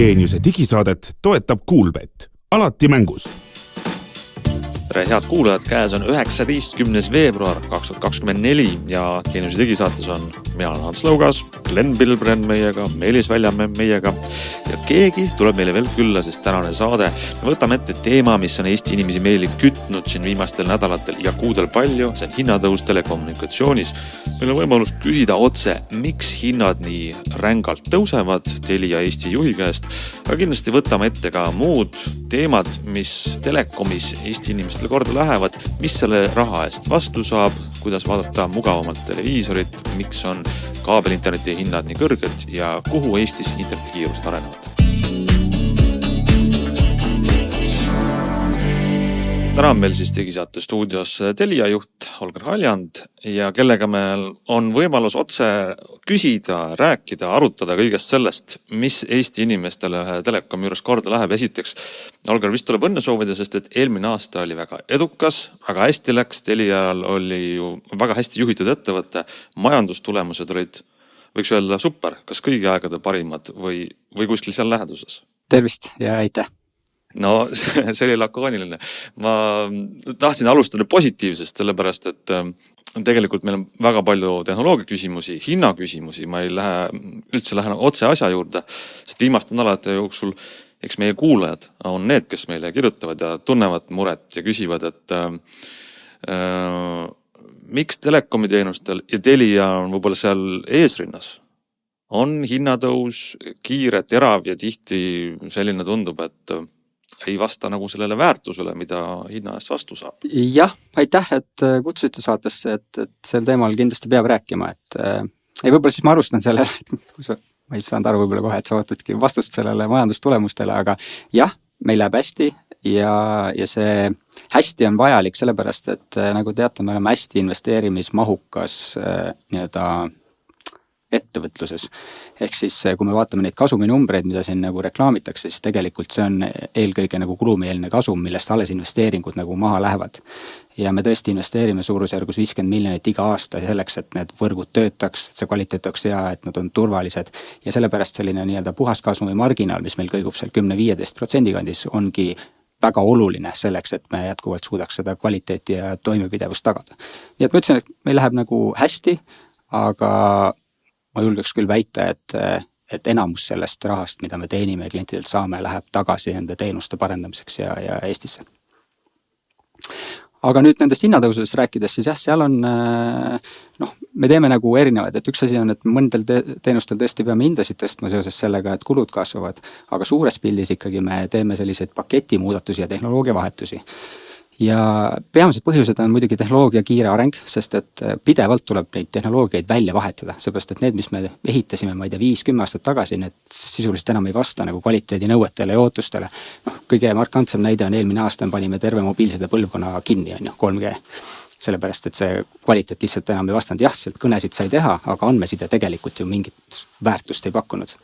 Geeniuse digisaadet toetab Kuulbett. Alati mängus. Tere, head kuulajad, käes on 19. veebruar 2024 ja Geeniuse digisaates on mina olen Hans Lõugas, Glen Pilbren meiega, Meelis Väljamäe meiega ja keegi tuleb meile veel külla, sest tänane saade me võtame ette teema, mis on Eesti inimesi meeli kütnud siin viimastel nädalatel ja kuudel palju, see on hinnatõus telekommunikatsioonis. Meil on võimalus küsida otse, miks hinnad nii rängalt tõusevad Telia Eesti juhi käest, aga kindlasti võtame ette ka muud teemad, mis telekomis Eesti inimestele korda lähevad, mis selle raha eest vastu saab, kuidas vaadata mugavamalt televiisorit, miks on kaabelinterneti hinnad nii kõrged ja kuhu Eestis internetikiirused arenevad. Täna on meil siis digisaate stuudios Telia juht Holger Haljand ja kellega meil on võimalus otse küsida, rääkida, arutada kõigest sellest, mis Eesti inimestele telekomi juures korda läheb. Esiteks, Holger vist tuleb õnne soovida, sest et eelmine aasta oli väga edukas, väga hästi läks. Telial oli ju väga hästi juhitud ettevõtte. Majandustulemused olid, võiks öelda, super. Kas kõigi aegade parimad või kuskil seal läheduses? Tervist ja aitäh! No, see oli lakooniline. Ma tahtsin alustada positiivsest, sellepärast, et tegelikult meil on väga palju tehnoloogia küsimusi, hinna küsimusi. Ma ei lähe otse asja juurde, sest viimaste nädalate jooksul eks meie kuulajad on need, kes meile kirjutavad ja tunnevad muret ja küsivad, et miks telekomiteenustel ja Telia on võib-olla seal eesrinnas? On hinnatõus kiire, terav ja tihti selline tundub, et ei vasta nagu sellele väärtusele, mida hinna eest vastu saab. Jah, aitäh, et kutsusite saatesse, et sel teemal kindlasti peab rääkima. Võib-olla siis ma alustan sellele, ma ei saanud aru võib-olla kohe, et sa ootadki vastust sellele majandustulemustele, aga jah, meil läheb hästi ja see hästi on vajalik sellepärast, et nagu teate, me oleme hästi investeerimismahukas ettevõtluses. Ehk siis, kui me vaatame neid kasuminumbreid, mida siin nagu reklaamitakse, siis tegelikult see on eelkõige nagu kulumeelne kasum, millest alles investeeringud nagu maha lähevad. Ja me tõesti investeerime suurusjärgus 50 miljonit iga aasta selleks, et need võrgud töötaks, see kvaliteet oleks hea, et nad on turvalised. Ja sellepärast selline puhaskasumi marginaal, mis meil kõigub seal 10-15% kandis, ongi väga oluline selleks, et me jätkuvalt suudaks seda kvaliteeti ja toimepidevust tagada. Nii et ma ütlesin, et meil läheb nagu hästi, aga ma julgeks küll väita, et enamus sellest rahast, mida me teenime ja klientidelt saame, läheb tagasi nende teenuste parendamiseks ja Eestisse. Aga nüüd nendest hinnatõusudest rääkides, siis jah, seal on, me teeme nagu erinevaid, et üks asi on, et mõndel teenustel tõesti peame hindasid tõstma seoses sellega, et kulud kasvavad, aga suures pildis ikkagi me teeme selliseid paketimuudatusi ja tehnoloogia vahetusi. Ja peamised põhjused on muidugi tehnoloogia kiire areng, sest et pidevalt tuleb neid tehnoloogiaid välja vahetada, seepärast et need, mis me ehitasime, ma ei tea, 5-10 aastat tagasi, need sisuliselt enam ei vasta nagu kvaliteedi nõuetele ja ootustele. Kõige markantsem näide on eelmine aasta, panime terve mobiilside põlvkonna kinni, 3G. Sellepärast, et see kvaliteet lihtsalt enam ei vastanud. Jah, sealt kõnesid sai teha, aga andmeside tegelikult ju mingit väärtust ei pakkunud.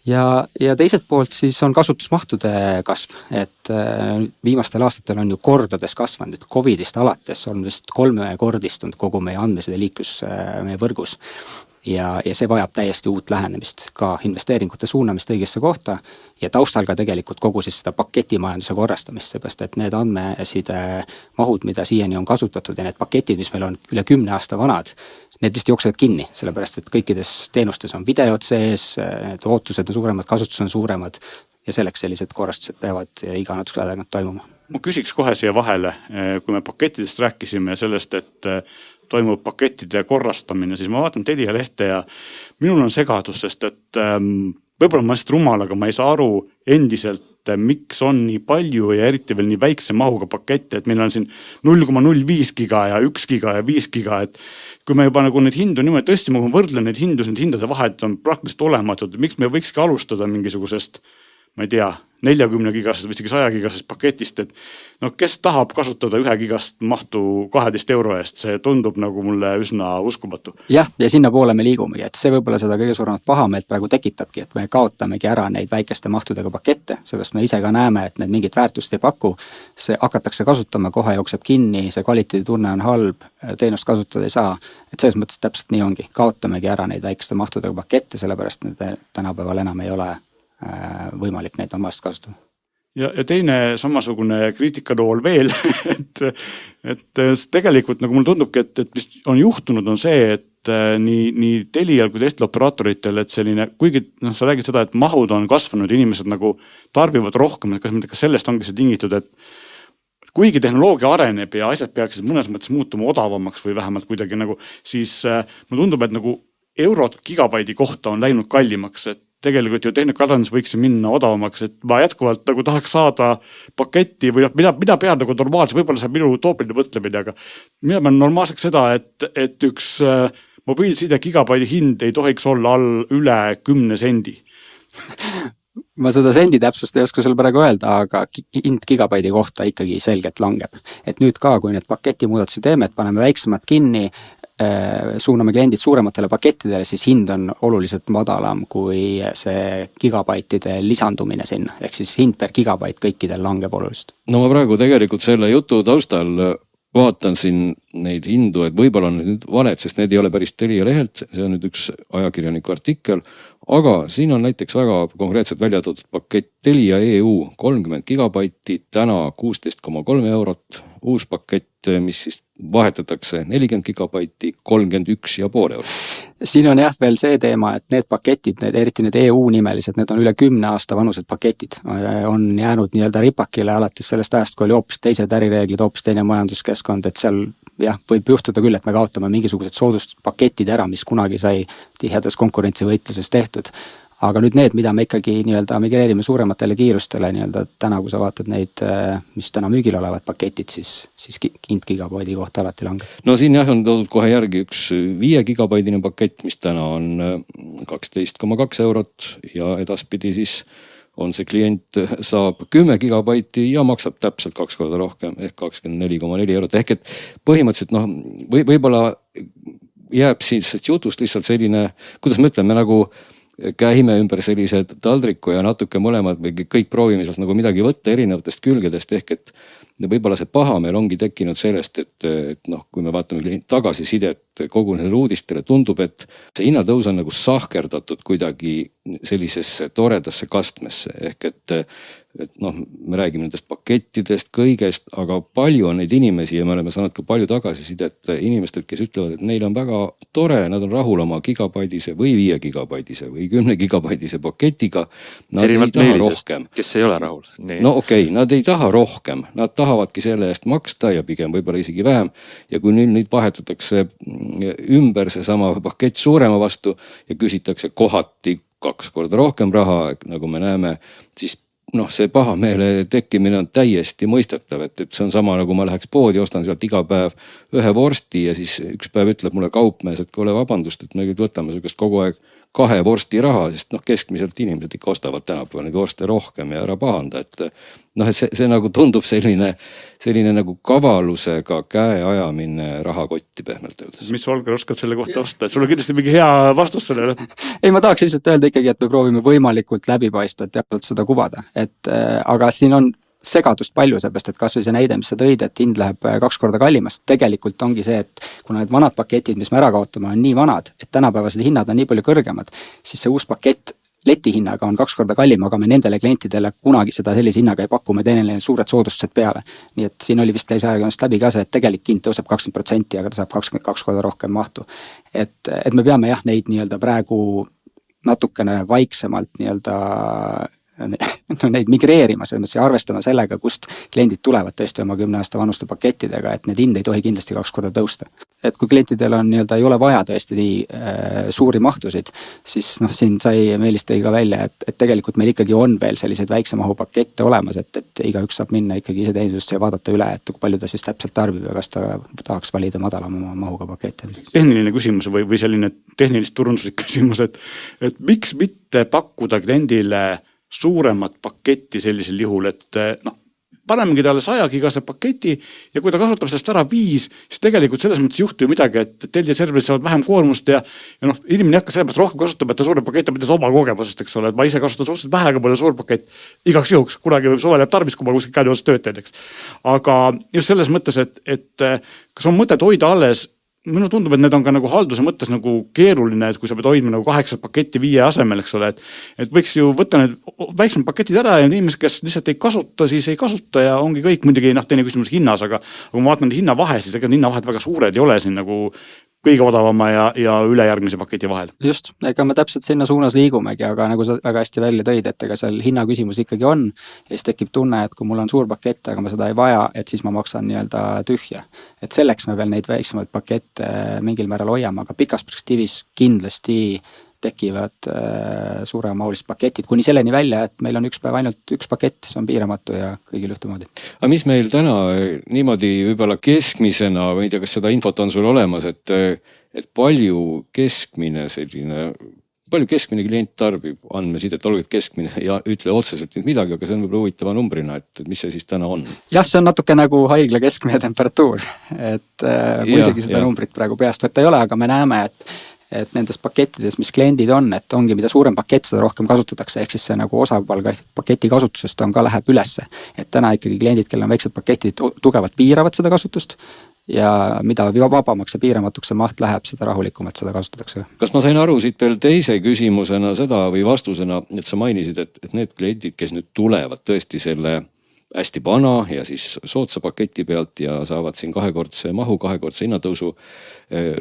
Ja teiselt poolt siis on kasutusmahtude kasv, et viimastel aastatel on ju kordades kasvanud, et COVIDist alates on vist 3-kordistunud kogu meie andmeside liiklus meie võrgus ja see vajab täiesti uut lähenemist, ka investeeringute suunamist õigesse kohta ja taustal ka tegelikult kogu siis seda paketimajanduse korrastamist, seepärast et need andmeside mahud, mida siiani on kasutatud ja need paketid, mis meil on üle 10 aasta vanad, need lihtsalt jooksevad kinni, sellepärast et kõikides teenustes on videod sees, ootused on suuremad, kasutus on suuremad ja selleks sellised korrastused peavad iga natukese aega toimuma. Ma küsiks kohe siia vahele, kui me pakettidest rääkisime sellest, et toimub pakettide korrastamine, siis ma vaatan Telia lehte ja minul on segadus, sest et võib-olla ma lihtsalt rumal, aga ma ei saa aru endiselt, miks on nii palju ja eriti veel nii väikse mahuga pakette, et meil on siin 0,05 giga ja 1 giga ja 5 giga, et kui me juba nagu need hindu niimoodi tõstsime, kui ma võrdlen need hindade vahed on praktiliselt olematud, miks me võikski alustada mingisugusest, ma ei tea, 40 gigasest või 100 gigasest paketist, et kes tahab kasutada 1 gigast mahtu 12 euro eest, see tundub nagu mulle üsna uskumatu. Jah, ja sinna poole me liigumegi, et see võib-olla seda kõige suuremat pahameelt praegu tekitabki, et me kaotamegi ära neid väikeste mahtudega pakette, sellest me ise ka näeme, et need mingit väärtust ei paku, see hakatakse kasutama, kohe jookseb kinni, see kvaliteeditunne on halb, teenust kasutada ei saa, et selles mõttes täpselt nii ongi, kaotamegi ära neid väikeste mahtudega pakette, sellepärast need tänapäeval enam ei ole võimalik neid omast kasutada. Ja teine samasugune kriitikanool veel, et tegelikult nagu mulle tundubki, et mis on juhtunud, on see, et nii Telial kui teistel operaatoritel, et selline, kuigi sa räägid seda, et mahud on kasvanud, inimesed nagu tarbivad rohkem, et kas sellest ongi see tingitud, et kuigi tehnoloogia areneb ja asjad peaksid mõnes mõttes muutuma odavamaks või vähemalt kuidagi nagu, siis mulle tundub, et nagu eurod gigabaidi kohta on läinud kallimaks, et tegelikult ju tehnikaarenduses võiks minna odavamaks, et ma jätkuvalt nagu tahaks saada paketti või mida pean nagu normaalselt, võib-olla see on minu utoopiline mõtlemine, aga mina pean normaalseks seda, et üks mobiilside gigabaidi hind ei tohiks olla üle 10 sendi. Ma seda sendi täpsust ei oska sulle praegu öelda, aga hind gigabaidi kohta ikkagi selgelt langeb. Et nüüd ka, kui need paketi muudatusi teeme, et paneme väiksemad kinni, suuname kliendid suurematele pakettidele, siis hind on oluliselt madalam kui see gigabaitide lisandumine sinna. Ehk siis hind per gigabait kõikidel langeb oluliselt. No ma praegu tegelikult selle jutu taustal vaatan siin neid hindu, et võib-olla on nüüd valed, sest need ei ole päris Telia lehelt, see on nüüd üks ajakirjaniku artikkel, aga siin on näiteks väga konkreetselt välja toodud pakett Telia EU 30 gigabaiti, täna 16,3 eurot, uus pakett, mis siis vahetatakse 40 gigabaiti, 31,5 eurot. Siin on jah veel see teema, et need paketid, eriti need EU nimelised, need on üle 10 aasta vanused paketid. On jäänud nii-öelda ripakile alates sellest ajast, kui oli hoopis teised ärireeglid, hoopis teine majanduskeskkond, et seal jah, võib juhtuda küll, et me kaotame mingisugused sooduspaketid ära, mis kunagi sai tihedas konkurentsivõitluses tehtud. Aga nüüd need, mida me ikkagi nii-öelda migreerime suurematele kiirustele, nii-öelda täna, kui sa vaatad neid, mis täna müügil olevad paketid, siis hind gigabaidi kohta alati langeb. No siin jah on toodud kohe järgi üks 5 gigabaidine pakett, mis täna on 12,2 eurot ja edaspidi siis on see klient saab 10 gigabaiti ja maksab täpselt 2 korda rohkem ehk 24,4 eurot. Ehk et põhimõtteliselt võib-olla jääb siis jutust lihtsalt selline, kuidas me ütleme, nagu käime ümber sellise taldriku ja natuke mõlemad kõik proovime sealt nagu midagi võtta erinevatest külgedest, ehk et võib-olla see paha meil ongi tekkinud sellest, et kui me vaatame tagasisidet kogu nendele uudistele, tundub, et see hinnatõus on nagu sahkerdatud kuidagi sellisesse toredasse kastmesse, ehk et me räägime nendest pakettidest, kõigest, aga palju on neid inimesi ja me oleme saanud ka palju tagasisidet inimestelt, kes ütlevad, et neil on väga tore, nad on rahul oma gigabaidise või 5 gigabaidise või 10 gigabaidise paketiga. Nad Erivalt ei taha meelisest, rohkem. Kes ei ole rahul. Nii. No okei, nad ei taha rohkem, nad tahavadki selle eest maksta ja pigem võib-olla isegi vähem. Ja kui nüüd vahetatakse ümber seesama pakett suurema vastu ja küsitakse kohati 2 korda rohkem raha, nagu me näeme, siis see pahameele tekkimine on täiesti mõistatav, et see on sama nagu ma läheks poodi, ostan sealt iga päev ühe vorsti ja siis üks päev ütleb mulle kaupmees, et kuule vabandust, et me nüüd võtame sugust kogu aeg 2 vorsti raha, sest keskmiselt inimesed ikka ostavad tänapäeval neid vorste rohkem ja ära pahanda, et see nagu tundub selline nagu kavalusega käe ajamine rahakotti pehmelt öeldes. Mis Volker oskad selle kohta osta? Sul on kindlasti mingi hea vastus sellele. Ei, ma tahaks lihtsalt öelda ikkagi, et me proovime võimalikult läbipaistvalt täpselt seda kuvada, aga siin on segadust palju, seepärast, et kas või see näide, mis sa tõid, et hind läheb 2 korda kallimast, tegelikult ongi see, et kuna need vanad paketid, mis me ära kaotame, on nii vanad, et tänapäevased hinnad on nii palju kõrgemad, siis see uus pakett letihinnaga on 2 korda kallim, aga me nendele klientidele kunagi seda sellise hinnaga ei paku, me teeme neile suured soodustused peale. Nii et siin oli vist käis ajakirjandusest läbi ka see, et tegelik hind tõuseb 20%, aga ta saab 22 korda rohkem mahtu. Et me peame jah neid nii-öelda praegu natukene vaiksemalt nii-öelda neid migreerima, selles ja arvestama sellega, kust kliendid tulevad tõesti oma 10 aasta vanuste pakettidega, et need hind ei tohi kindlasti 2 korda tõusta. Et kui klientidel on nii-öelda ei ole vaja tõesti nii suuri mahtusid, siis siin sai Meelis tõi ka välja, et tegelikult meil ikkagi on veel selliseid väikse mahu pakette olemas, et igaüks saab minna ikkagi ise teenindusse ja vaadata üle, et kui palju ta siis täpselt tarbib ja kas ta tahaks valida madalama mahuga pakette. Tehniline küsimus või selline tehnilist turunduslik küsimus, et miks mitte pakkuda kliendile suuremat paketti sellisel juhul, et panemegi talle 100 gigase paketi ja kui ta kasutab sellest ära 5, siis tegelikult selles mõttes juhtu ju midagi, et Telia serverid saavad vähem koormust ja inimene hakka sellepärast rohkem kasutab, et ta suurem pakett on mitte oma kogemusest, eks ole, et ma ise kasutan suhteliselt vähe, aga mulle suur pakett igaks juhuks, kunagi suvel jääb tarvis, kui ma kuskil käin osas tööd teed, eks. Aga just selles mõttes, et kas on mõtet hoida alles minu tundub, et need on ka nagu halduse mõttes nagu keeruline, et kui sa pead hoidma nagu 8 paketti 5 asemel, eks ole, et võiks ju võtta need väiksemad paketid ära ja need inimesed, kes lihtsalt ei kasuta, siis ei kasuta ja ongi kõik. Muidugi teine küsimus hinnas, aga kui ma vaatan hinnavahe, siis ega hinnavahed väga suured ei ole siin nagu kõige odavama ja ülejärgmise paketi vahel. Just, ega me täpselt sinna suunas liigumegi, aga nagu sa väga hästi välja tõid, et ega seal hinna küsimus ikkagi on ja siis tekib tunne, et kui mul on suur pakett, aga ma seda ei vaja, et siis ma maksan nii-öelda tühja. Et selleks me veel neid väiksemaid pakette mingil määral hoiame, aga pikas perspektiivis kindlasti tekivad suuremahulised paketid kuni selleni välja, et meil on üks päev ainult üks pakett, see on piiramatu ja kõigil ühtemoodi. Aga mis meil täna niimoodi võib-olla keskmisena, või ei tea, kas seda infot on sul olemas, et palju keskmine klient tarbib andmesidet, olgu keskmine ja ütle otseselt nüüd midagi, aga see on võib-olla huvitava numbrina, et mis see siis täna on? Jah, see on natuke nagu haigla keskmine temperatuur, et mul isegi seda numbrit praegu peast võtta ei ole, aga me näeme, et nendes pakettides, mis kliendid on, et ongi mida suurem pakett, seda rohkem kasutatakse, ehk siis see nagu osakaal paketi kasutusest on ka läheb ülesse. Et täna ikkagi kliendid, kellel on väiksed paketid, tugevalt piiravad seda kasutust ja mida vabamaks ja piiramatuks see maht läheb, seda rahulikumalt seda kasutatakse. Kas ma sain aru siit veel teise küsimusena seda või vastusena, et sa mainisid, et need kliendid, kes nüüd tulevad tõesti selle hästi vana ja siis soodsa paketi pealt ja saavad siin kahekordse mahu, kahekordse hinnatõusu.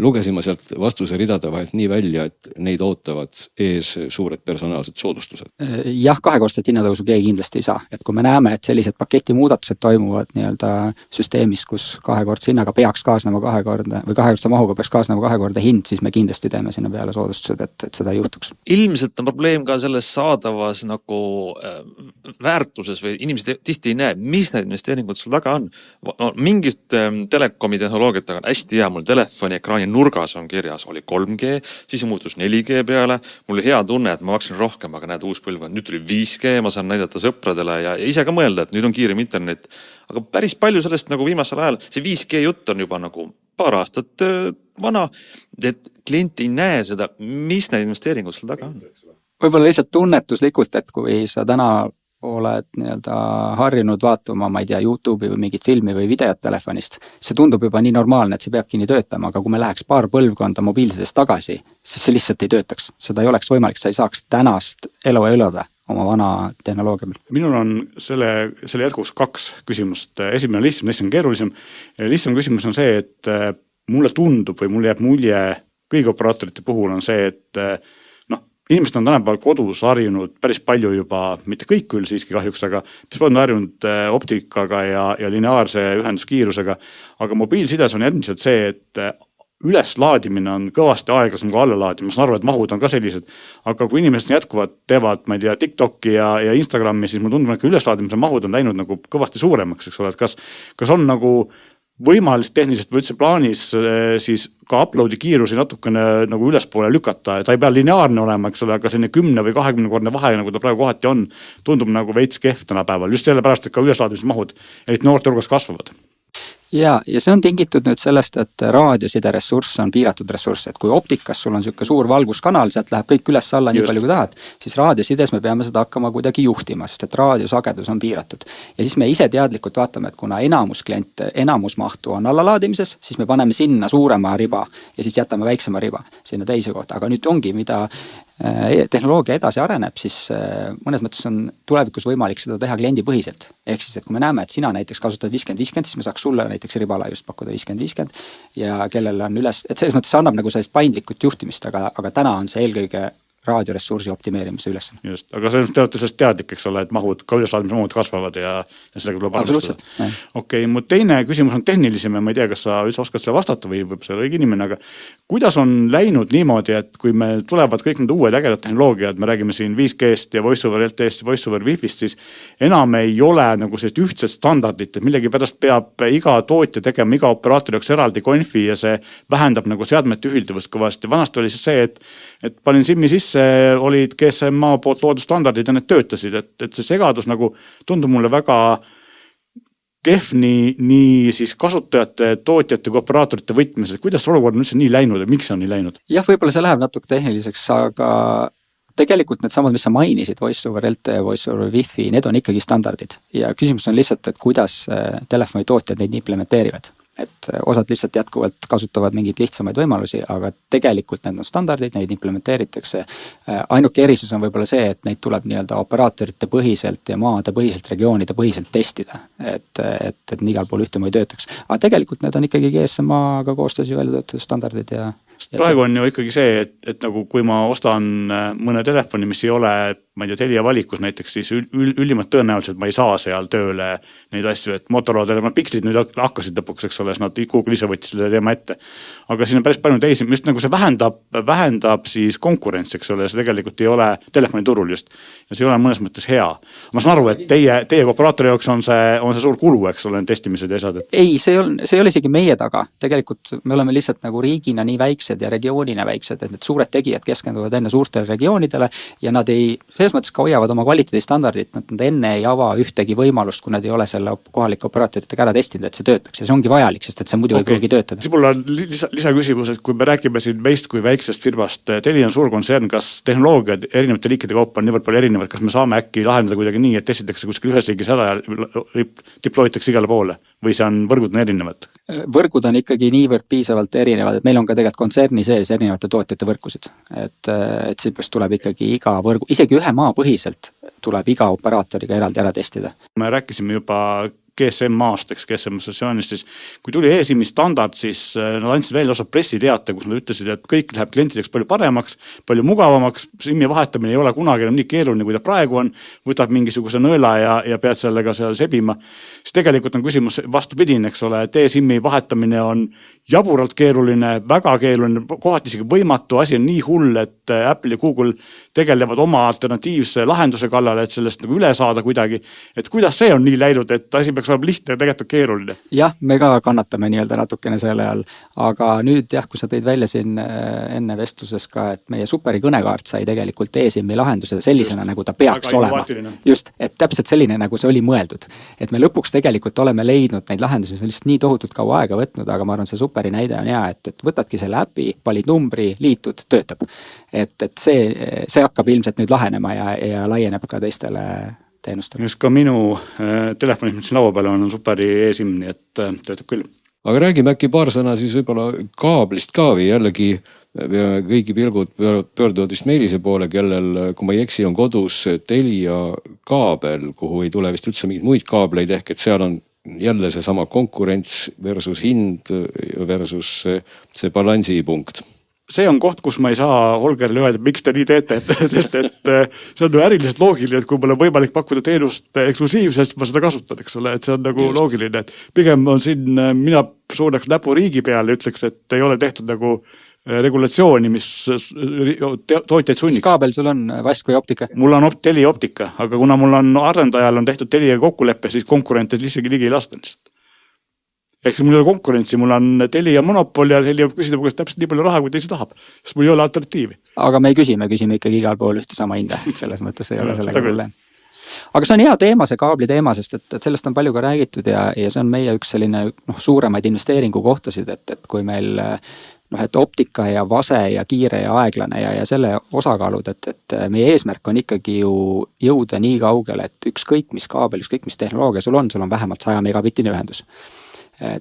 Lugesin ma sealt vastuse ridade vahelt nii välja, et neid ootavad ees suured personaalsed soodustused. Jah, kahekordset hinnatõusu keegi kindlasti ei saa. Et kui me näeme, et sellised paketi muudatused toimuvad nii-öelda süsteemis, kus kahekordse hinnaga peaks kaasnema kahekordne või kahekordse mahuga peaks kaasnema kahekordne hind, siis me kindlasti teeme sinna peale soodustused, et seda ei juhtuks. Ilmselt on probleem ka selles saadavas nagu väärtuses või inimesed tihti ei näe, mis need investeeringud sul taga on. Mingid telekomi tehnoloogiat on hästi hea, mul telefoni ekraani nurgas on kirjas, oli 3G, siis muutus 4G peale, mul oli hea tunne, et ma maksin rohkem, aga näed, uus põlvkond, nüüd tuli 5G, ma saan näidata sõpradele ja ise ka mõelda, et nüüd on kiirem internet. Aga päris palju sellest nagu viimasel ajal, see 5G jutt on juba nagu paar aastat vana, et klient ei näe seda, mis need investeeringud sul taga on. Võib-olla lihtsalt tunnetuslikult, et kui sa täna oled nii-öelda harjunud vaatama, ma ei tea, YouTube'i või mingit filmi või videot telefonist, see tundub juba nii normaalne, et see peabki nii töötama, aga kui me läheks paar põlvkonda mobiilsidest tagasi, siis see lihtsalt ei töötaks. Seda ei oleks võimalik, sa ei saaks tänast elu elada oma vana tehnoloogia peal. Minul on selle jätkuks 2 küsimust. Esimene on lihtsam, teine on keerulisem. Lihtsam küsimus on see, et mulle tundub või mulle jääb mulje kõigi operaatorite puhul on see, et inimesed on tänapäeval kodus harjunud päris palju juba, mitte kõik küll siiski kahjuks, aga päris palju on harjunud optikaga ja lineaarse ühenduskiirusega, aga mobiilsides on endiselt see, et üleslaadimine on kõvasti aeglasem kui allalaadimine. Ma saan aru, et mahud on ka sellised, aga kui inimesed jätkuvalt teevad, ma ei tea, TikToki ja Instagrami, siis mul tundub, et üleslaadimise mahud on läinud nagu kõvasti suuremaks, eks ole, et kas on nagu võimalist tehniliselt või üldse plaanis siis ka uploadi kiirusi natukene nagu ülespoole lükata, ta ei pea lineaarne olema, eks ole, aga selline 10 või 20 kordne vahe, nagu ta praegu kohati on, tundub nagu veits kehv tänapäeval, just sellepärast, et ka üleslaadimise mahud, et noorte hulgas kasvavad. Ja see on tingitud nüüd sellest, et raadioside ressurss on piiratud ressurss, et kui optikas sul on selline suur valguskanal, sealt läheb kõik üles alla nii palju kui tahad, siis raadiosides me peame seda hakkama kuidagi juhtima, sest et raadiosagedus on piiratud. Ja siis me ise teadlikult vaatame, et kuna enamus mahtu on allalaadimises, siis me paneme sinna suurema riba ja siis jätame väiksema riba sinna teise kohta, aga nüüd ongi, mida tehnoloogia edasi areneb, siis mõnes mõttes on tulevikus võimalik seda teha kliendipõhiselt. Ehk siis, et kui me näeme, et sina näiteks kasutad 50-50, siis me saaks sulle näiteks ribalaiust pakkuda 50-50 ja kellel on üles, et selles mõttes annab nagu sellist paindlikult juhtimist, aga täna on see eelkõige raadioressursi optimeerimise üles. Just, aga te olete sellest teadlik, eks ole, et mahud, ka üleslaadimise mahud kasvavad ja sellega tuleb arvestada. Okei, mu teine küsimus on tehnilisem ja ma ei tea, kas sa üldse oskad selle vastata või võib see õige inimene, aga kuidas on läinud niimoodi, et kui meil tulevad kõik need uued ägedad tehnoloogiad, me räägime siin 5G-st ja Voice over LTE-st ja Voice over Wi-Fi'st, siis enam ei ole nagu sellist ühtset standardit, et millegi pärast peab iga tootja tegema iga operaatori jaoks eraldi konfi ja see vähendab nagu seadmete ühilduvust kõvasti. Vanasti oli siis see, et panin SIM-i sisse, olid GSMA poolt loodud standardid ja need töötasid, et see segadus nagu tundub mulle väga kehv nii siis kasutajate, tootjate kui operaatorite võtmes, et kuidas olukord on üldse nii läinud ja miks on nii läinud? Jah, võib-olla see läheb natuke tehniliseks, aga tegelikult need samad, mis sa mainisid, Voice over LTE, Voice over Wi-Fi, need on ikkagi standardid ja küsimus on lihtsalt, et kuidas telefoni tootjad neid implementeerivad. et osad lihtsalt jätkuvalt kasutavad mingeid lihtsamaid võimalusi, aga tegelikult need on standardid, neid implementeeritakse. Ainuke erisus on võib-olla see, et neid tuleb nii-öelda operaatorite põhiselt ja maade põhiselt, regioonide põhiselt testida, et igal pool ühtemoodi töötaks. Aga tegelikult need on ikkagi GSMA-ga koostöös ju välja töötatud standardid ja praegu on ju ikkagi see, et nagu kui ma ostan mõne telefoni, mis ei ole, ma ei tea, Telia valikus näiteks, siis ülimalt tõenäoliselt ma ei saa seal tööle neid asju, et Motorola telefon pikslid nüüd hakkasid lõpuks, eks ole, nad Google ise võttis selle teema ette. Aga siin on päris palju teisi, just nagu see vähendab siis konkurents, eks ole, see tegelikult ei ole telefoniturul just. Ja see ei ole mõnes mõttes hea. Ma saan aru, et teie operaatori jaoks on see suur kulu, eks ole, testimised ja asjad. Ei, see ei ole isegi meie taga. Tegelikult me oleme lihtsalt nagu riigina nii väiksed ja regioonina väiksed, et need suured tegijad keskenduvad enne suurtele regioonidele ja nad ei, selles mõttes ka hoiavad oma kvaliteedistandardit, nad enne ei ava ühtegi võimalust, kui nad ei ole selle kohalike operaatoritega ära testinud, et see töötaks ja see ongi vajalik, sest et see muidu ei pruugi töötada. Siis mul on lisaküsimus, et kui me räägime siin meist kui väiksest firmast, Telia on suur kontsern, kas tehnoloogiad erinevate liikide kaupa on niivõrd palju erinevad, kas me saame äkki lahendada kuidagi nii, et testitakse kuskil ühes riigis ära ja deployitakse igale poole või see on võrgud on erinevad? Võrgud on ikkagi niivõrd piisavalt erinevad, et meil on ka tegelikult kontserni sees erinevate tootjate võrkusid. Et siis tuleb ikkagi iga võrgu, isegi ühe maa põhiselt tuleb iga operaatoriga eraldi ära testida. Me rääkisime juba GSM-maast, eks GSM-assessioonist, siis kui tuli eSIM-i standard, siis nad andsid välja osa pressiteate, kus nad ütlesid, et kõik läheb klientideks palju paremaks, palju mugavamaks, SIM-i vahetamine ei ole kunagi enam nii keeruline, kui ta praegu on, võtab mingisuguse nõela ja pead sellega seal sebima. Siis tegelikult on küsimus vastupidine, eks ole, et eSIM-i vahetamine on jaburalt keeruline, väga keeruline, kohati isegi võimatu, asi on nii hull, et Apple ja Google tegelevad oma alternatiivse lahenduse kallale, et sellest nagu üle saada kuidagi. Et kuidas see on nii läinud, et asi peaks olema lihtne ja tegelikult keeruline? Jah, me ka kannatame nii-öelda natukene selle all, aga nüüd jah, kui sa tõid välja siin enne vestluses ka, et meie superi kõnekaart sai tegelikult eSIM-i lahenduse sellisena, nagu ta peaks olema. Just, et täpselt selline, nagu see oli mõeldud. Et me lõpuks tegelikult oleme leidnud neid lahendusi, see on lihtsalt nii tohutult kaua aega võtnud, aga ma arvan, see superi näide on hea, et võtadki selle äpi, valid numbri, liitud, töötab. Et see hakkab ilmselt nüüd lahenema ja laieneb ka teistele teenustele. Just ka minu telefonis, mis laua peal on superi eSIM, nii et töötab küll. Aga räägime äkki paar sõna siis võib-olla kaablist ka või jällegi kõigi pilgud pöörduvad vist Meelise poole, kellel, kui ma ei eksi, on kodus Telia kaabel, kuhu ei tule vist üldse mingeid muid kaableid, ehk et seal on jälle see sama konkurents versus hind versus see balansipunkt. See on koht, kus ma ei saa Holgerile öelda, miks te nii teete, sest et see on ääriliselt loogiline, et kui mul on võimalik pakkuda teenust eksklusiivselt, ma seda kasutan, eks ole, et see on nagu loogiline, et pigem on siin, mina suunaks näpu riigi peale, ütleks, et ei ole tehtud nagu regulatsiooni, mis tootjaid sunniks. Mis kaabel sul on, vask või optika? Mul on Telia optika, aga kuna mul on arendajal on tehtud Telia kokkuleppe, siis konkurentid isegi ligi ei lasta lihtsalt. Ehk mul ei ole konkurentsi, mul on Telia monopol ja Telia küsida täpselt nii palju raha, kui teisi tahab, sest mul ei ole alternatiivi. Aga me küsime ikkagi igal pool ühte sama hinda, selles mõttes ei ole sellega probleem. Aga see on hea teema, see kaabli teema, sest et sellest on palju ka räägitud ja see on meie üks selline suuremaid investeeringu kohtasid, et kui meil et optika ja vase ja kiire ja aeglane ja selle osakaalud, et meie eesmärk on ikkagi ju jõuda nii kaugele, et ükskõik mis kaabel, ükskõik mis tehnoloogia sul on vähemalt 100 megabittine ühendus.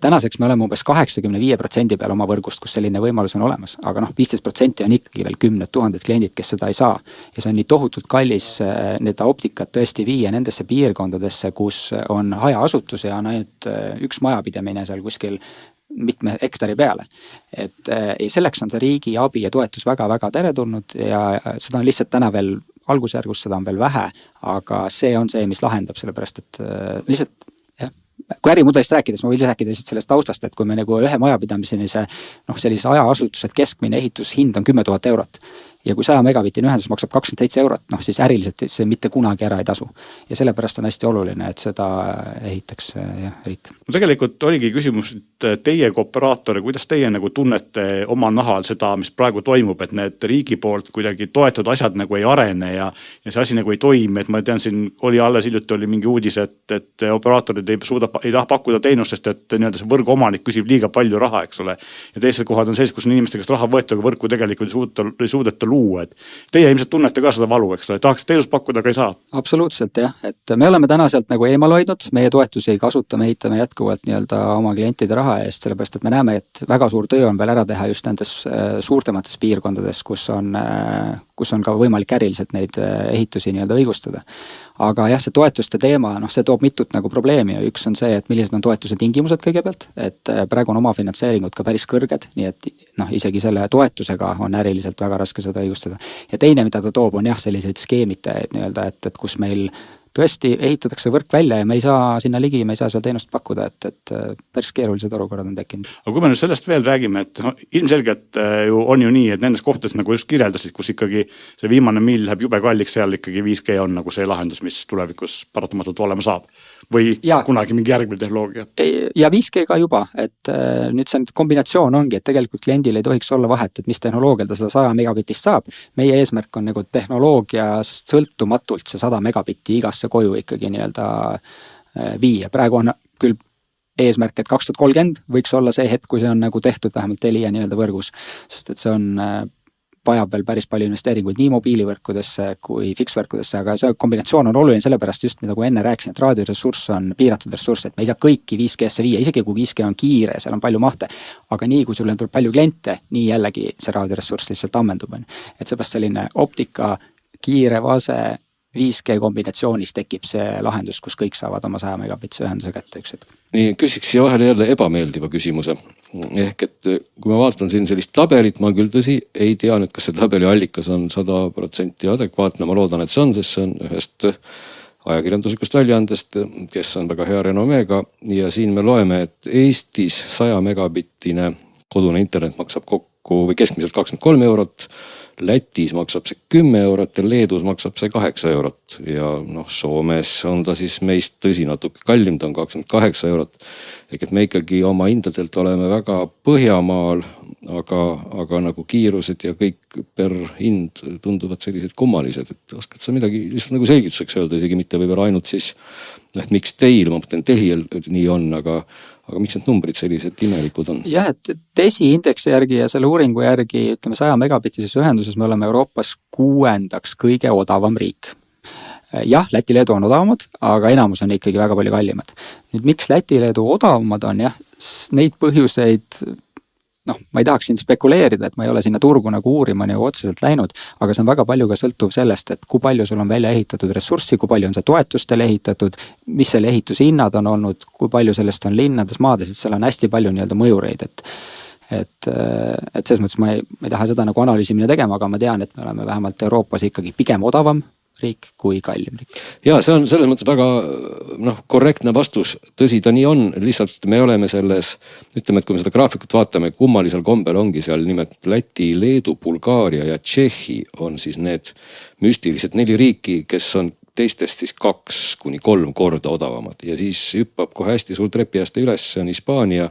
Tänaseks me oleme umbes 85% peal oma võrgust, kus selline võimalus on olemas, aga 15% on ikkagi veel 10 000 kliendid, kes seda ei saa. Ja see on nii tohutult kallis need optikat tõesti viia nendesse piirkondadesse, kus on hajaasutus ja on ainult üks majapidamine seal kuskil mitme hektari peale. Et selleks on see riigi abi ja toetus väga-väga teretulnud ja seda on lihtsalt täna veel algusjärgus, seda on veel vähe, aga see on see, mis lahendab, sellepärast et lihtsalt kui ärimudelist rääkides, ma võin rääkida sellest taustast, et kui me nagu ühe majapidamiseni sellise ajaasutused keskmine ehitushind on 10 000 eurot ja kui 100 megabittine ühendus maksab 27 eurot, siis äriliselt see mitte kunagi ära ei tasu. Ja sellepärast on hästi oluline, et seda ehitaks riik. No tegelikult oligi küsimus teie kui operaatori, kuidas teie nagu tunnete oma nahal seda, mis praegu toimub, et need riigi poolt kuidagi toetud asjad nagu ei arene ja see asi nagu ei toimi, et ma tean, siin oli alles hiljuti oli mingi uudis, et operaatorid ei taha pakkuda teenust, sest et see võrgu omanik küsib liiga palju raha, eks ole. Ja teised kohad on sellised, kus on inimeste, kes raha võetud, aga võrku tegelikult ei suudeta luua, et teie ilmselt tunnete ka seda valu, eks ole, tahaks teenust pakkuda, aga ei saa. Absoluutselt jah, et me oleme täna sealt nagu eemal hoidnud, meie toetusi ei kasuta, me ehitame jätkuvalt nii-öelda oma klientide raha eest, sellepärast et me näeme, et väga suur töö on veel ära teha just nendes suurtemates piirkondades, kus on ka võimalik äriliselt neid ehitusi nii-öelda õigustada. Aga jah, see toetuste teema, see toob mitut nagu probleemi ja üks on see, et millised on toetuse tingimused kõigepealt, et praegu on omafinantseeringud ka päris kõrged, nii et isegi selle toetusega on äriliselt väga raske seda õigustada. Ja teine, mida ta toob, on jah, selliseid skeemitajaid nii-öelda, et kus meil tõesti ehitatakse võrk välja ja me ei saa sinna ligi, me ei saa seda teenust pakkuda, et päris keerulised olukorrad on tekkinud. Aga kui me nüüd sellest veel räägime, et ilmselgelt on ju nii, et nendes kohtades nagu just kirjeldasid, kus ikkagi see viimane miil läheb jube kalliks, seal ikkagi 5G on nagu see lahendus, mis tulevikus paratamatult olema saab. Või kunagi mingi järgmine tehnoloogia. Ja 5G ka juba, et nüüd see kombinatsioon ongi, et tegelikult kliendil ei tohiks olla vahet, et mis tehnoloogial ta seda 100 megabitist saab. Meie eesmärk on nagu tehnoloogiast sõltumatult see 100 megabitti igasse koju ikkagi nii-öelda viia. Praegu on küll eesmärk, et 2030 võiks olla see hetk, kui see on nagu tehtud vähemalt Telia nii-öelda võrgus, sest et see on vajab veel päris palju investeeringuid nii mobiilivõrkudesse kui fiksvõrkudesse, aga see kombinatsioon on oluline sellepärast just, mida kui enne rääkisin, et raadioressurss on piiratud ressurss, et me ei saa kõiki 5G-sse viia, isegi kui 5G on kiire, seal on palju mahte, aga nii kui sulle tuleb palju kliente, nii jällegi see raadioressurss lihtsalt ammendub. Et seepärast selline optika, kiire vase 5G kombinatsioonis tekib see lahendus, kus kõik saavad oma 100 megabitse ühenduse kätte üks hetk. Nii, küsiks siia vahele jälle ebameeldiva küsimuse. Ehk et kui ma vaatan siin sellist tabelit, ma küll tõsi ei tea nüüd, kas see tabeli allikas on 100% adekvaatne, ma loodan, et see on, sest see on ühest ajakirjanduslikust väljaandest, kes on väga hea renomeega ja siin me loeme, et Eestis 100 megabittine kodune internet maksab kokku või keskmiselt 23 eurot, Lätis maksab see 10 eurot ja Leedus maksab see 8 eurot ja Soomes on ta siis meist tõsi natuke kallim, ta on 28 eurot. Ehk et me ikkagi oma hindadelt oleme väga Põhjamaal, aga nagu kiirused ja kõik per hind tunduvad sellised kummalised, et oskad sa midagi lihtsalt nagu selgituseks öelda, isegi mitte võib-olla ainult siis, et miks teil, ma mõtlen Telial nii on, aga miks need numbrid sellised imelikud on? Jah, et DESI indeksi järgi ja selle uuringu järgi, ütleme 100 megabitises ühenduses me oleme Euroopas 6. kõige odavam riik. Jah, Läti, Leedu on odavamad, aga enamus on ikkagi väga palju kallimad. Nüüd miks Läti, Leedu odavamad on, jah, neid põhjuseid, ma ei tahaks siin spekuleerida, et ma ei ole sinna turgu nagu uurima nagu otseselt läinud, aga see on väga palju ka sõltuv sellest, et kui palju sul on välja ehitatud ressurssi, kui palju on see toetustele ehitatud, mis selle ehituse hinnad on olnud, kui palju sellest on linnades, maades, et seal on hästi palju nii-öelda mõjureid, et selles mõttes ma ei taha seda nagu analüüsimine tegema, aga ma tean, et me oleme vähemalt Euroopas ikkagi pigem odavam riik kui kallim riik. Ja see on selles mõttes väga korrektne vastus, tõsi ta nii on, lihtsalt me oleme selles, ütleme, et kui me seda graafikut vaatame, kummalisel kombel ongi seal nimelt Läti, Leedu, Bulgaaria ja Tšehhi on siis need müstilised 4 riiki, kes on teistest siis 2-3 korda odavamad ja siis hüppab kohe hästi suur trepiaste üles, see on Hispaania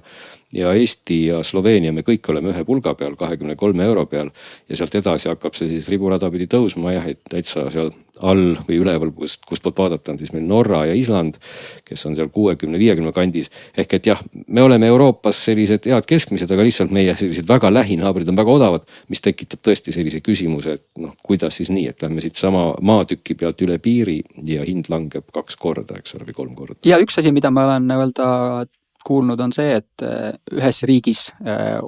ja Eesti ja Sloveenia, me kõik oleme ühe pulga peal, 23 euro peal ja sealt edasi hakkab see siis riburada pidi tõusma jah, et täitsa seal all või üleval, kust poolt vaadata on siis meil Norra ja Island, kes on seal 60-50 kandis. Ehk et jah, me oleme Euroopas sellised head keskmised, aga lihtsalt meie sellised väga lähinaabrid on väga odavad, mis tekitab tõesti sellise küsimuse, et kuidas siis nii, et lähme siit sama maatüki pealt üle piiri ja hind langeb 2 korda, eks ole, või 3 korda. Ja üks asi, mida ma olen kuulnud on see, et ühes riigis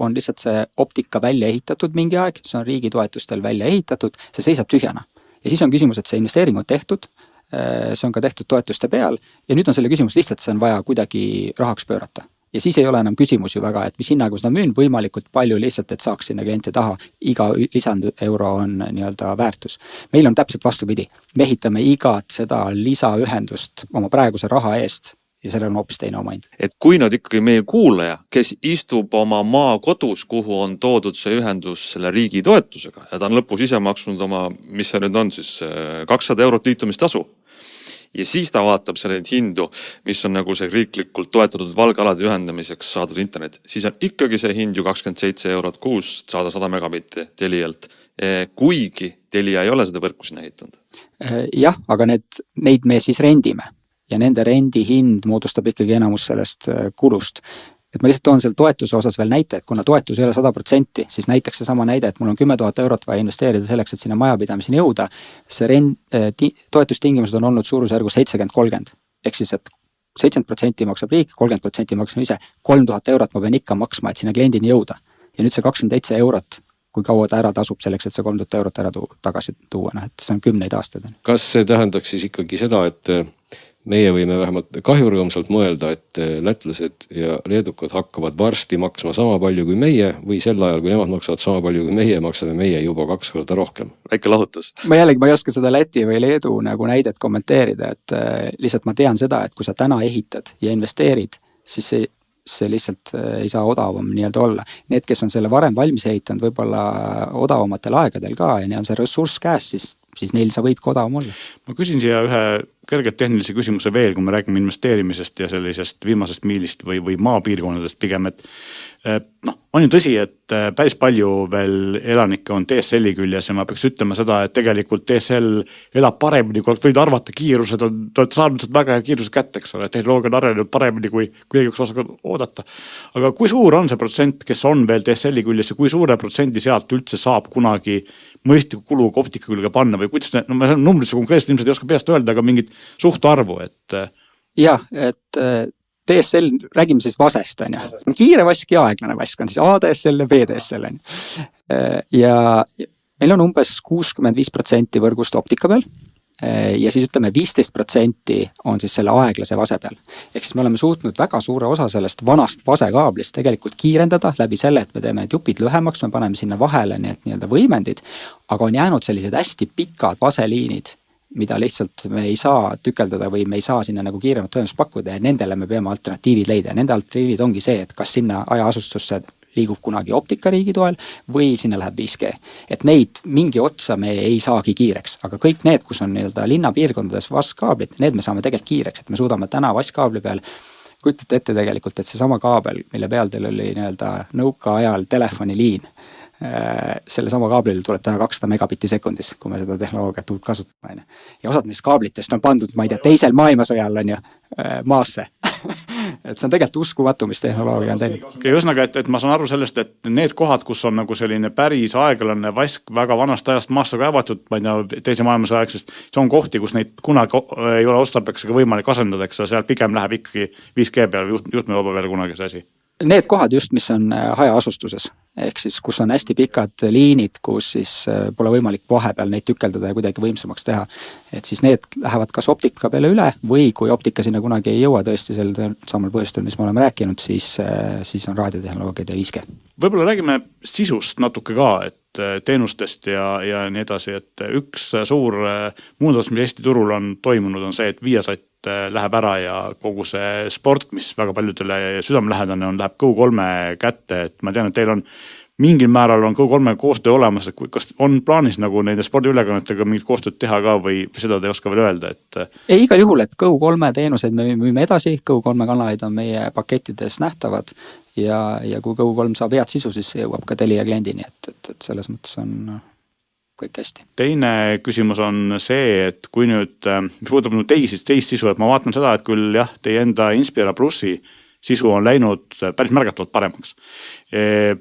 on lihtsalt see optika välja ehitatud mingi aeg, see on riigi toetustel välja ehitatud, see seisab tühjana. Ja siis on küsimus, et see investeering on tehtud, see on ka tehtud toetuste peal ja nüüd on selle küsimus lihtsalt, see on vaja kuidagi rahaks pöörata. Ja siis ei ole enam küsimus ju väga, et mis hinnaga seda müün võimalikult palju lihtsalt, et saaks sinna kliente taha. Iga lisand euro on nii-öelda väärtus. Meil on täpselt vastupidi. Me ehitame igat seda lisaühendust oma praeguse raha eest ja sellel on hoopis teine oma hind. Et kui nad ikkagi meie kuulaja, kes istub oma maa kodus, kuhu on toodud see ühendus selle riigi toetusega ja ta on lõpus ise maksnud oma, mis see nüüd on siis, 200 eurot liitumistasu. Ja siis ta vaatab selle hindu, mis on nagu see riiklikult toetatud valgalade ühendamiseks saadud internet. Siis on ikkagi see hind ju 27 eurot kuus saada 100 megabitti Telialt, kuigi Telia ei ole seda võrku sinna ehitanud. Jah, aga neid me siis rendime. Ja nende rendi hind moodustab ikkagi enamus sellest kulust. et ma lihtsalt toon selle toetuse osas veel näite, et kuna toetus ei ole 100%, siis näiteks seesama näide, et mul on 10 000 eurot vaja investeerida selleks, et sinna majapidamiseni jõuda, see toetustingimused on olnud suurusjärgu 70-30. Ehk siis, et 70% maksab riik, 30% maksan ise, 3000 eurot ma pean ikka maksma, et sinna kliendini jõuda. Ja nüüd see 27 eurot, kui kaua ta ära tasub selleks, et see 3000 eurot ära tagasi tuua, et see on 10 aastaid. Kas see tähendaks siis ikkagi seda, et meie võime vähemalt kahjurõõmsalt mõelda, et lätlased ja leedukad hakkavad varsti maksma sama palju kui meie või sel ajal, kui nemad maksavad sama palju kui meie, maksame meie juba 2 korda rohkem? Väike lahutus. Ma ei oska seda Läti või Leedu nagu näidet kommenteerida, et lihtsalt ma tean seda, et kui sa täna ehitad ja investeerid, siis see lihtsalt ei saa odavam nii-öelda olla. Need, kes on selle varem valmis ehitanud võib-olla odavamatel aegadel ka ja neil on see ressurss käes, siis neil see võibki odavam olla. Ma küsin siia ühe kergelt tehnilise küsimuse veel, kui me räägime investeerimisest ja sellisest viimasest miilist või maapiirkonnadest pigem, et on ju tõsi, et päris palju veel elanikke on DSL-i küljes ja ma peaks ütlema seda, et tegelikult DSL elab paremini, kui võid arvata, kiirused on saanud väga kiirused kätte, eks ole, tehnoloogia on arenenud paremini, kui keegi üks osa oodata. Aga kui suur on see protsent, kes on veel DSL-i küljes ja kui suure protsendi sealt üldse saab kunagi mõistliku kuluga optika külge panna või kuidas ma numbritse konkreetselt ilmselt ei oska peast öelda, aga mingit suhtarvu, et jah, et DSL, räägime siis vasest, on ju. Kiire vask ja aeglane vask on siis ADSL ja VDSL, on ju. Ja meil on umbes 65% võrgust optika peal ja siis ütleme 15% on siis selle aeglase vase peal. Ehk siis me oleme suutnud väga suure osa sellest vanast vasekaablist tegelikult kiirendada läbi selle, et me teeme need jupid lühemaks, me paneme sinna vahele need nii-öelda võimendid, aga on jäänud sellised hästi pikad vaseliinid, mida lihtsalt me ei saa tükeldada või me ei saa sinna nagu kiiremat ühendust pakkuda ja nendele me peame alternatiivid leida ja nende alternatiivid ongi see, et kas sinna hajaasustusse liigub kunagi optikariigi toel või sinna läheb 5G. Et neid mingi otsa me ei saagi kiireks, aga kõik need, kus on nii-öelda linnapiirkondades vaskaablid, need me saame tegelikult kiireks, et me suudame täna vaskkaabli peal, kujutate ette tegelikult, et seesama kaabel, mille peal teil oli nii-öelda nõuka ajal telefoniliin, selle sama kaablil tuleb täna 200 megabitti sekundis, kui me seda tehnoloogiat uut kasutame. Ja osad neist kaablitest on pandud, ma ei tea, teisel maailmasõjal on ju maasse. Et see on tegelikult uskumatu, mis tehnoloogia on teinud. Okay, ühesõnaga, et ma saan aru sellest, et need kohad, kus on nagu selline päris aeglane vask väga vanast ajast maasse kaevatud, ma ei tea, teise maailmasõjaegsest, see on kohti, kus neid kunagi ei ole otstarbeks ega võimalik asendada, eks seal pigem läheb ikkagi 5G peale, juhtmevaba peale kunagi see asi. Need kohad just, mis on hajaasustuses, ehk siis kus on hästi pikad liinid, kus siis pole võimalik vahepeal neid tükeldada ja kuidagi võimsamaks teha. Et siis need lähevad kas optika peale üle või kui optika sinna kunagi ei jõua tõesti sel samal põhjustel, mis me oleme rääkinud, siis on raadiotehnoloogiad ja 5G. Võib-olla räägime sisust natuke ka, et teenustest ja nii edasi, et üks suur muudatus, mis Eesti turul on toimunud, on see, et Viasat läheb ära ja kogu see sport, mis väga paljudele südamelähedane on, läheb Go3 kätte, et ma tean, et teil on mingil määral on Go3 koostöö olemas, et kas on plaanis nagu nende spordiülekannetega mingit koostööd teha ka või seda te ei oska veel öelda, et ei, igal juhul, et Go3 teenuseid me müüme edasi, Go3 kanalid on meie pakettides nähtavad ja kui Go3 saab head sisu, siis jõuab ka Telia kliendini, et selles mõttes on kõik hästi. Teine küsimus on see, et kui nüüd, mis puudutab nüüd teist sisu, et ma vaatan seda, et küll jah, teie enda Inspira Plussi sisu on läinud päris märgatavalt paremaks.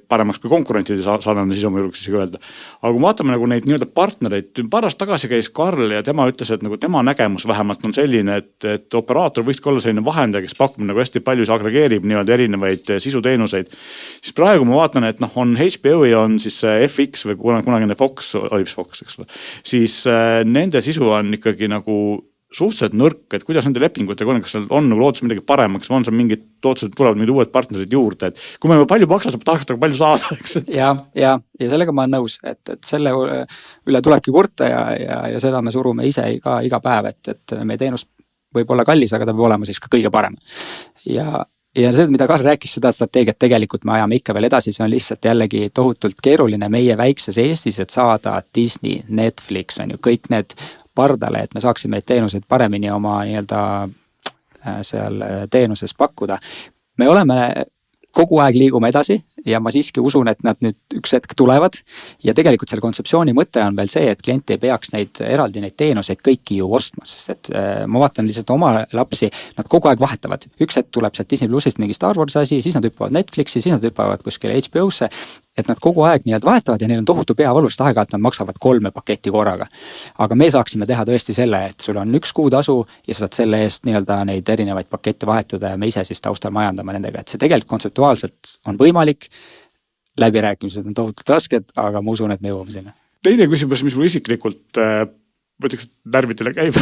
Paremaks kui konkurentide sarnane sisu, ma julgeks isegi öelda. Aga kui vaatame nagu neid nii-öelda partnereid, paar aastat tagasi käis Karl ja tema ütles, et nagu tema nägemus vähemalt on selline, et operaator võiks olla selline vahendaja, kes pakub nagu hästi palju, see agregeerib nii-öelda erinevaid sisuteenuseid. Siis praegu ma vaatan, et on HBO ja on siis FX või kunagine Fox, oli Fox, eks ole. Siis nende sisu on ikkagi nagu suhteliselt nõrk, et kuidas nende lepingutega on, kas seal on nagu lootus midagi paremaks või on seal mingid lootused, tulevad mingid uued partnerid juurde, et kui me palju maksata, tahaks palju saada, eks. Ja sellega ma olen nõus, et selle üle tulebki kurta ja seda me surume ise iga päev, et meie teenus võib olla kallis, aga ta peab olema siis ka kõige parem. Ja see, mida Karl rääkis, seda strateegiat tegelikult me ajame ikka veel edasi, see on lihtsalt jällegi tohutult keeruline meie väikses Eestis, et saada Disney, Netflix, on ju, kõik need pardale, et me saaksime neid teenuseid paremini oma nii-öelda seal teenuses pakkuda. Me oleme kogu aeg liigume edasi ja ma siiski usun, et nad nüüd üks hetk tulevad ja tegelikult selle kontseptsiooni mõte on veel see, et klient ei peaks eraldi neid teenuseid kõiki ju ostma, sest et ma vaatan lihtsalt oma lapsi, nad kogu aeg vahetavad. Üks hetk tuleb sealt Disney Plusist mingi Star Wars asi, siis nad hüppavad Netflixi, siis nad hüppavad kuskile HBO-sse, et nad kogu aeg nii-öelda vahetavad ja neil on tohutu peavalust aeg-ajalt, nad maksavad 3 paketti korraga. Aga me saaksime teha tõesti selle, et sul on 1 kuutasu ja sa saad selle eest nii-öelda neid erinevaid pakette vahetada ja me ise siis taustal majandama nendega, et see tegelikult kontseptuaalselt on võimalik. Läbirääkimised on tohutult rasked, aga ma usun, et me jõuame sinna. Teine küsimus, mis mul isiklikult ma ütleks, et närvidele käib,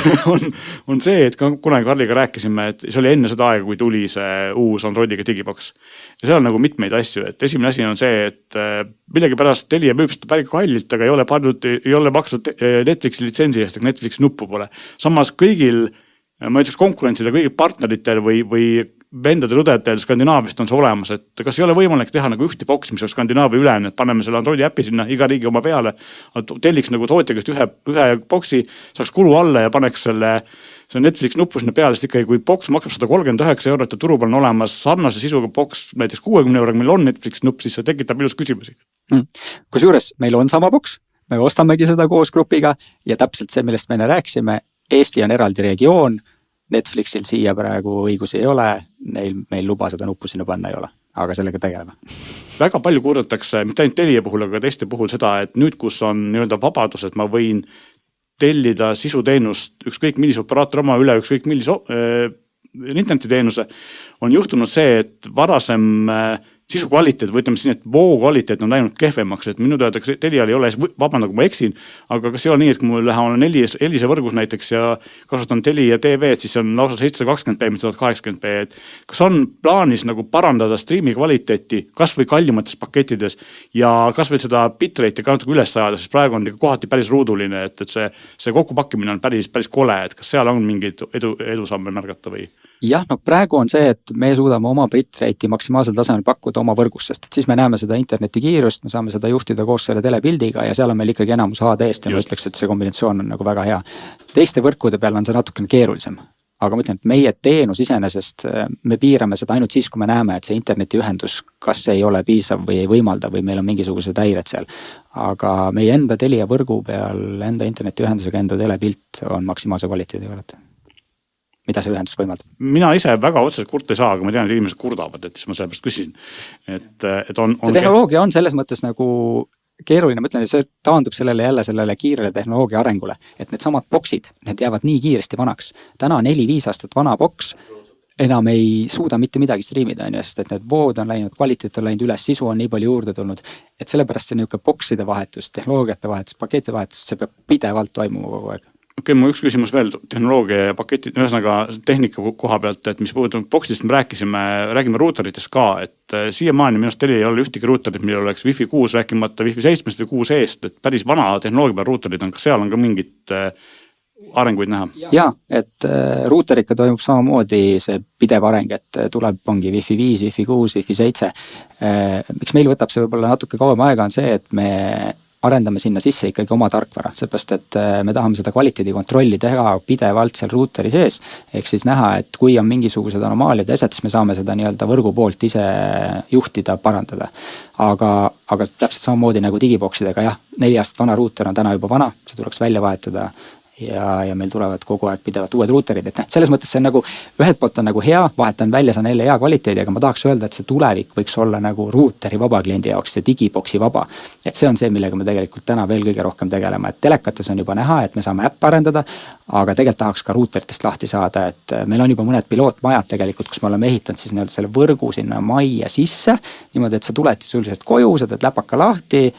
on see, et kunagi Karliga rääkisime, et see oli enne seda aega, kui tuli see uus Androidiga digiboks. Ja seal on nagu mitmeid asju, et esimene asi on see, et millegipärast Telia müüb seda päris kallilt, aga ei ole maksnud Netflixi litsentsi eest, aga Netflixi nuppu pole. Samas kõigil, ma ütleks konkurentsidel, kõigil partneritel või vendadel õdetel Skandinaavist on see olemas, et kas ei ole võimalik teha nagu ühte boks, mis on Skandinaavia ülene, et paneme selle Androidi äpi sinna, iga riigi oma peale, telliks nagu tootjagast ühe boksi, saaks kulu alla ja paneks selle Netflix nuppu sinna peale, sest ikkagi kui boks maksab 139 eurot ja turul on olemas sarnase sisuga boks näiteks 60 euroga, meil on Netflix nupp, siis see tekitab minus küsimusi. Kusjuures meil on sama boks, me ostamegi seda koos grupiga ja täpselt see, millest me enne rääkisime, Eesti on eraldi regioon, Netflixil siia praegu õigusi ei ole, meil luba seda nuppu sinna panna ei ole, aga sellega tegeleme. Väga palju kurdatakse, mitte ainult Telia puhul, aga teiste puhul seda, et nüüd, kus on nii-öelda vabadus, et ma võin tellida sisuteenust ükskõik millise operaator oma üle, ükskõik millise internetiteenuse, on juhtunud see, et varasem sisu kvaliteet või ütleme siin, et voo kvaliteet on läinud kehvemaks, et minu teada Telial ei ole, vabanda, kui ma eksin, aga kas ei ole nii, et kui mul on Elise võrgus näiteks ja kasutan Telia TV, siis on lausa 720p, mitte 1080p, et kas on plaanis nagu parandada striimi kvaliteeti kas või kallimates pakettides ja kas või seda bitrate'i ka natuke üles ajada, sest praegu on kohati päris ruuduline, et see kokkupakkimine on päris kole, et kas seal on mingeid edusamme märgata või? Jah, no praegu on see, et me suudame oma bitrate'i maksimaalsel tasemel pakkuda oma võrgus, sest siis me näeme seda interneti kiirust, me saame seda juhtida koos selle telepildiga ja seal on meil ikkagi enamus HD-st ja ma ütleks, et see kombinatsioon on nagu väga hea. Teiste võrkude peal on see natukene keerulisem, aga ma ütlen, et meie teenus iseenesest, me piirame seda ainult siis, kui me näeme, et see internetiühendus kas ei ole piisav või ei võimalda või meil on mingisugused häired seal. Aga meie enda Telia võrgu peal, enda internetiühendusega enda telepilt on maksimaalse kvaliteediga alati. Mida see ühendus võimaldab? Mina ise väga otseselt kurta ei saa, aga ma tean, et inimesed kurdavad, et siis ma sellepärast küsin. See tehnoloogia on selles mõttes nagu keeruline, ma ütlen, et see taandub sellele kiirele tehnoloogia arengule, et need samad boksid, need jäävad nii kiiresti vanaks. Täna 4-5 aastat vana boks enam ei suuda mitte midagi striimida, sest et need vood on läinud, kvaliteet on läinud üles, sisu on nii palju juurde tulnud, et sellepärast see niisugune bokside vahetus, tehnoloogiate vahetus, paketi vahetus, see peab pidevalt toimuma kogu aeg. Okei, mu üks küsimus veel tehnoloogia ja paketi, ühesõnaga tehnika koha pealt, et mis puudutab boksidest me räägime ruuteritest ka, et siiamaani minust Telia ei ole ühtegi ruuterit, millel oleks Wi-Fi 6 rääkimata Wi-Fi 7 või 6 eest, et päris vana tehnoloogia peal ruuterid on, kas seal on ka mingit arenguid näha? Jaa, et ruuteriga toimub samamoodi see pidev areng, et ongi Wi-Fi 5, Wi-Fi 6, Wi-Fi 7. Miks meil võtab see võib-olla natuke kauem aega on see, et me arendame sinna sisse ikkagi oma tarkvara, seepärast et me tahame seda kvaliteedi kontrolli teha pidevalt seal ruuteri sees, ehk siis näha, et kui on mingisugused anomaaliad asjad, siis me saame seda nii-öelda võrgu poolt ise juhtida, parandada. Aga täpselt samamoodi nagu digiboksidega, jah, 4 aastat vana ruuter on täna juba vana, see tuleks välja vahetada ja meil tulevad kogu aeg pidevalt uued ruuterid, et selles mõttes see on nagu, ühelt poolt on nagu hea, vahetan välja, see on jälle hea kvaliteedi, aga ma tahaks öelda, et see tulevik võiks olla nagu ruuteri vaba kliendi jaoks, see digiboksi vaba. Et see on see, millega me tegelikult täna veel kõige rohkem tegelema, et telekates on juba näha, et me saame äpp arendada, aga tegelikult tahaks ka ruuteritest lahti saada, et meil on juba mõned pilootmajad tegelikult, kus me oleme ehitanud siis nii-öelda selle võrgu sinna majja sisse, niimoodi, et sa tuled siis üldiselt koju, sa teed läpaka lahti,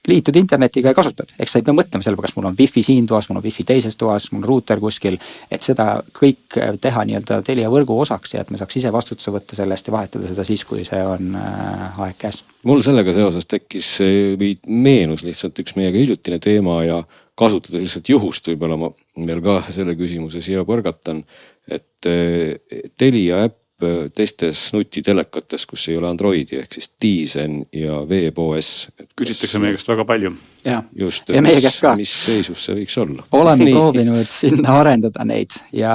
liitud internetiga ja kasutad, eks sa ei pea mõtlema selle, kas mul on Wi-Fi siin toas, mul on Wi-Fi teises toas, mul on ruuter kuskil, et seda kõik teha nii-öelda Telia võrgu osaks ja et me saaks ise vastutuse võtta sellest ja vahetada seda siis, kui see on aeg käes. Mul sellega seoses tekkis või meenus lihtsalt üks meiega hiljutine teema ja kasutades lihtsalt juhust võib-olla ma veel ka selle küsimuse siia põrgatan, et Telia äpp teistes nutitelekates, kus ei ole Androidi, ehk siis Tizen ja VBOS. Küsitakse meie käest väga palju. Just, ja mis seisus see võiks olla? Oleme proovinud sinna arendada neid ja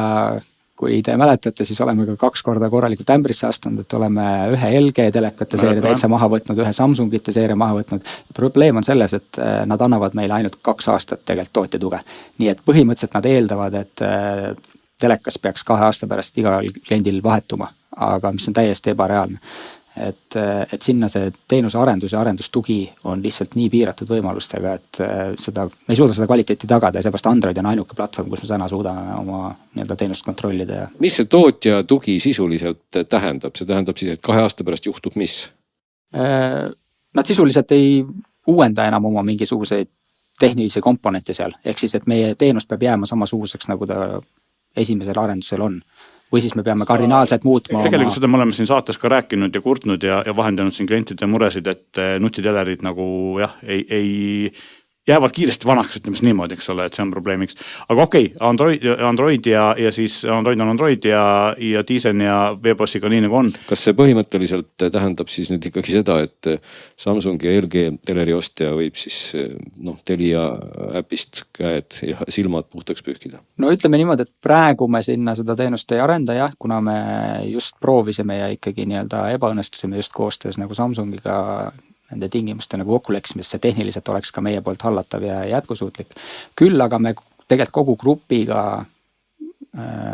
kui te mäletate, siis oleme ka 2 korda korralikult ämbrisse astunud, et oleme ühe LG telekate seeria täitsa maha võtnud, ühe Samsungite seeria maha võtnud. Probleem on selles, et nad annavad meile ainult 2 aastat tegelikult tootjatuge. Nii et põhimõtteliselt nad eeldavad, et telekas peaks 2 aasta pärast igal kliendil vahetuma, aga mis on täiesti ebareaalne. Et sinna see teenuse arendus ja arendustugi on lihtsalt nii piiratud võimalustega, et me ei suuda seda kvaliteeti tagada ja seepärast Android on ainuke platvorm, kus me täna suudame oma teenust kontrollida. Mis see tootja tugi sisuliselt tähendab? See tähendab siis, et 2 aasta pärast juhtub mis? Nad sisuliselt ei uuenda enam oma mingisuguseid tehnilisi komponente seal, ehk siis, et meie teenus peab jääma samasuguseks, nagu ta esimesel arendusel on. Või siis me peame kardinaalselt muutma tegelikult seda me oleme siin saates ka rääkinud ja kurtnud ja vahendanud siin klientide muresid, et nutitelerid nagu ei jäävad kiiresti vanaks, ütleme niimoodi, eks ole, et see on probleemiks. Aga okei, Android ja siis Android on Android ja Tizen ja Webossiga nii nagu on. Kas see põhimõtteliselt tähendab siis nüüd ikkagi seda, et Samsung ja LG teleri ostja võib siis Telia äpist käed ja silmad puhtaks pühkida? No ütleme niimoodi, et praegu me sinna seda teenust ei arenda jah, kuna me just proovisime ja ikkagi ebaõnnestusime just koostöös nagu Samsungiga nende tingimuste nagu kokku läksime, see tehniliselt oleks ka meie poolt hallatav ja jätkusuutlik. Küll aga me tegelikult kogu grupiga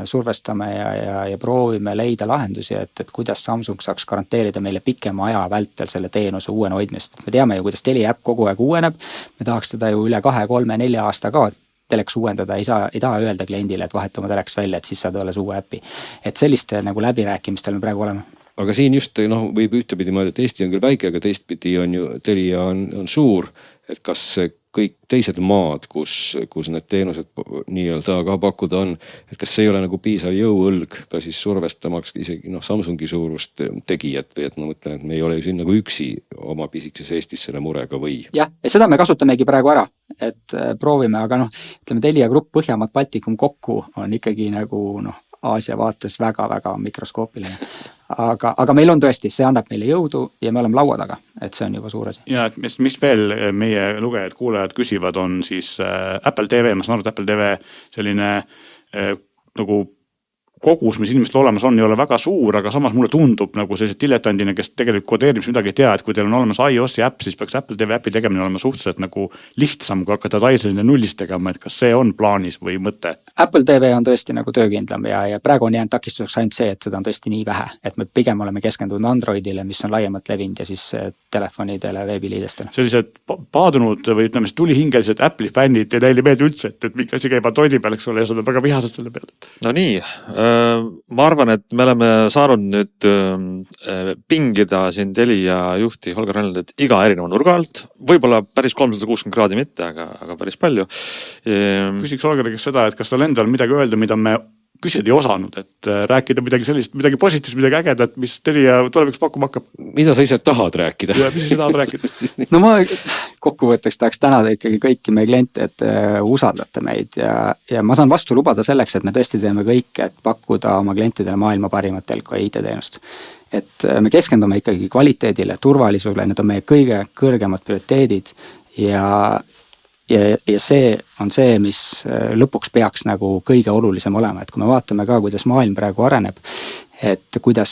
survestame ja proovime leida lahendusi, et kuidas Samsung saaks garanteerida meile pikema aja vältel selle teenuse uuena hoidmist. Me teame ju, kuidas Telia äpp kogu aeg uueneb, me tahaks teda ju üle 2, 3, 4 aasta ka teleks uuendada, ei taha öelda kliendile, et vahetama teleks välja, et siis saad alles uue äppi. Et selliste nagu läbirääkimistel me praegu oleme. Aga siin just võib ühtepidi mõelda, et Eesti on küll väike, aga teistpidi on ju Telia on suur, et kas kõik teised maad, kus need teenused nii-öelda ka pakkuda on, et kas see ei ole nagu piisav jõuõlg ka siis survestamaks isegi Samsungi suurust tegijat või et ma mõtlen, et me ei ole ju siin nagu üksi oma pisikeses Eestis selle murega või? Jah, ja seda me kasutamegi praegu ära, et proovime, aga ütleme Telia grupp Põhjamaad Baltikum kokku on ikkagi nagu Aasia vaates väga-väga mikroskoopiline. Aga meil on tõesti, see annab meile jõudu ja me oleme laua taga, et see on juba suur asi. Ja mis veel meie lugejad, kuulajad küsivad, on siis Apple TV, ma saan aru, et Apple TV selline nagu kogus, mis inimestel olemas on, ei ole väga suur, aga samas mulle tundub nagu sellised diletandina, kes tegelikult kodeerimis midagi ei tea, et kui teil on olemas iOS-i äpp, siis peaks Apple TV äpi tegemine olema suhteliselt nagu lihtsam, kui hakata Tizenile nullist tegema, et kas see on plaanis või mõte? Apple TV on tõesti nagu töökindlam ja praegu on jäänud takistuseks ainult see, et seda on tõesti nii vähe, et me pigem oleme keskendunud Androidile, mis on laiemalt levinud ja siis telefonidele, veebiliidestele. Sellised paadunud või ütleme tulihingelised Apple'i fännid ja neile meeldi üldse, et mingi asi käib Androidi peal, eks ole, ja seda väga vihased selle peale. No nii, ma arvan, et me oleme saanud nüüd pingida siin Telia juhti Holger Rannaldit iga erineva nurga alt. Võib-olla päris 360 kraadi mitte, aga päris palju. Küsiks Holgeri kes seda, et kas tal endal midagi öelda, mida me küsida ei osanud, et rääkida midagi sellist, midagi positiivset, midagi ägedat, mis Telia tuleviks pakkuma hakkab. Mida sa ise tahad rääkida? Ja, mis sa tahad rääkida? No ma kokkuvõtteks tahaks tänada ikkagi kõiki meie kliente, et usaldate meid ja ma saan vastu lubada selleks, et me tõesti teeme kõike, et pakkuda oma klientidele maailma parimat telko ja IT-teenust. Et me keskendume ikkagi kvaliteedile, turvalisusele, need on meie kõige kõrgemad prioriteedid ja see on see, mis lõpuks peaks nagu kõige olulisem olema, et kui me vaatame ka, kuidas maailm praegu areneb, et kuidas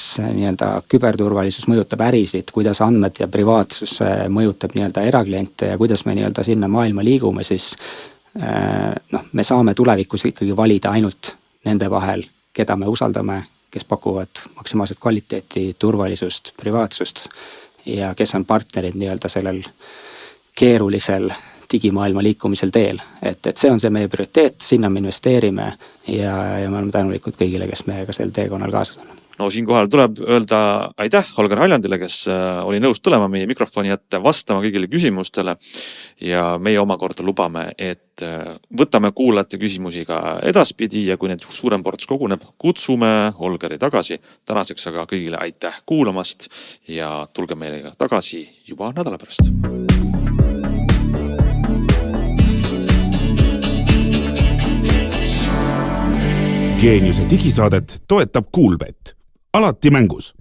küberturvalisus mõjutab ärisid, kuidas andmed ja privaatsus mõjutab erakliente ja kuidas me sinna maailma liigume, siis me saame tulevikus ikkagi valida ainult nende vahel, keda me usaldame, kes pakuvad maksimaalset kvaliteeti, turvalisust, privaatsust ja kes on partnerid sellel keerulisel digimaailma liikumisel teel, et see on see meie prioriteet, sinna me investeerime ja me oleme tänulikud kõigile, kes meiega sel teekonnal kaasas on. No siinkohal tuleb öelda aitäh Holger Haljandile, kes oli nõus tulema meie mikrofoni ette, vastama kõigile küsimustele ja meie omakorda lubame, et võtame kuulajate küsimusi ka edaspidi ja kui need suurem ports koguneb, kutsume Holgeri tagasi. Tänaseks aga kõigile aitäh kuulamast ja tulge meiega tagasi juba nädala pärast. Geeniuse digisaadet toetab Kuulbet. Alati mängus.